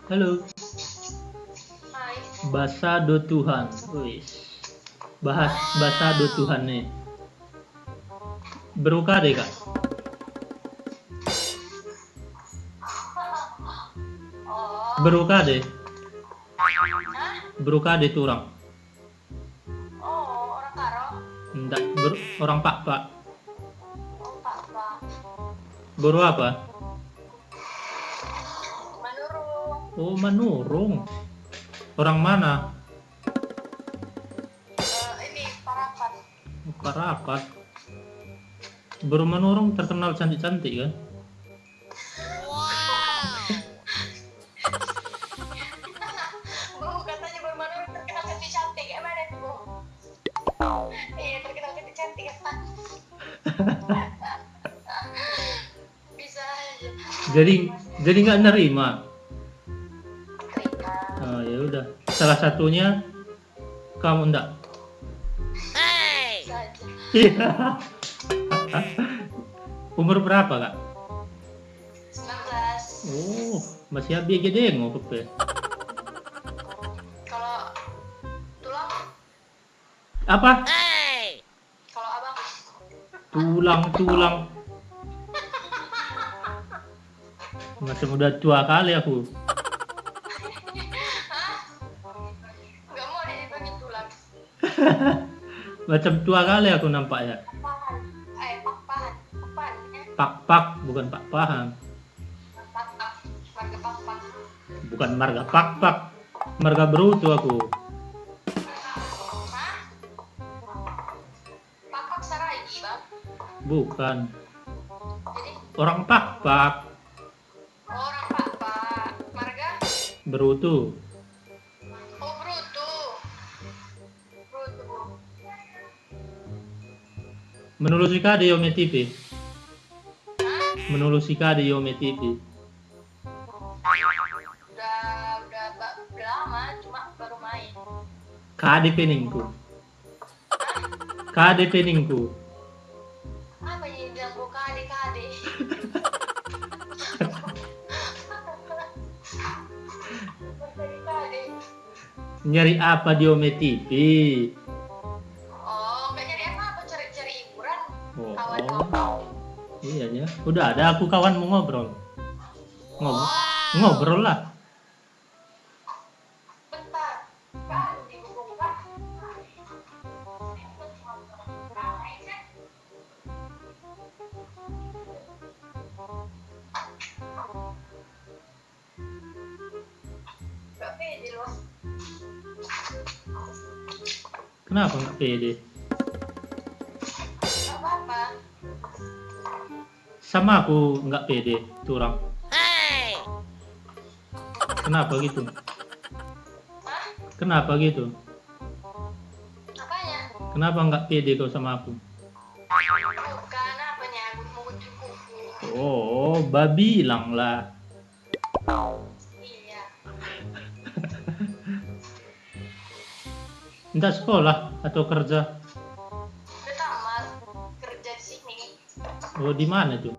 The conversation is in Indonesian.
Halo, Hai. bahasa do Tuhan. Wis. Bahas bahasa do Tuhan nih. Beruka deh, Kak. Oh. Beruka deh. Hah? Beruka deh turang. Oh, orang Karo. Enggak, orang Pak. Oh, Pak. Baru apa? Manurung. Oh, Manurung. Orang mana? Ini Parapat. Parapat. Baru Manurung terkenal cantik-cantik kan? Bu, katanya Manurung terkenal cantik-cantik. Emang itu, Bu? Iya, terkenal cantik-cantik ya, Pak. Bisa aja. Jadi nggak nerima. Terima. Oh, ya udah. Salah satunya kamu enggak. Bisa aja. Iya. Umur berapa, Kak? 19. Oh, masih habis gede ngopi. Kalau tulang, Apa? kalau abang. Tulang. Macam udah tua kali aku. Hah? Nggak mau dibagi tulang. Macam tua kali aku nampaknya. Papan. Papan. Papan. Pak, bukan Pak Pahang. Pak. Warga Papan. Bukan marga Pak. Marga Berutu aku. Hah? Papak Saragi, Bang. Bukan. Jadi Orang Pak. orang Pak. Marga? Berutu. Oh, Bruto. Bruto. Menulusika di Yome TV. Hah? Menulusika di Yome TV. Udah lama, cuma baru main. KDP ningku. KDP ningku. Apa yang bilang gue kade? Kade. Nyari apa di Yome TV? Oh, nggak nyari apa-apa, cari hiburan. Oh. Kawan-kawan. Iya ya. Udah ada aku kawan mau ngobrol. Ngobrol lah. Bentar. Kan dibuka. Gak pede loh. Kenapa nggak pede? Gak apa-apa. Sama aku nggak pede, turang. Kenapa gitu? Hah? Kenapa gitu? Apanya? Kenapa nggak pede kau sama aku? Bukan apanya, aku mau kunci kuku. Oh, babi bilang lah. Iya. Entah sekolah atau kerja. Udah tamat kerja di sini. Oh, di mana tuh?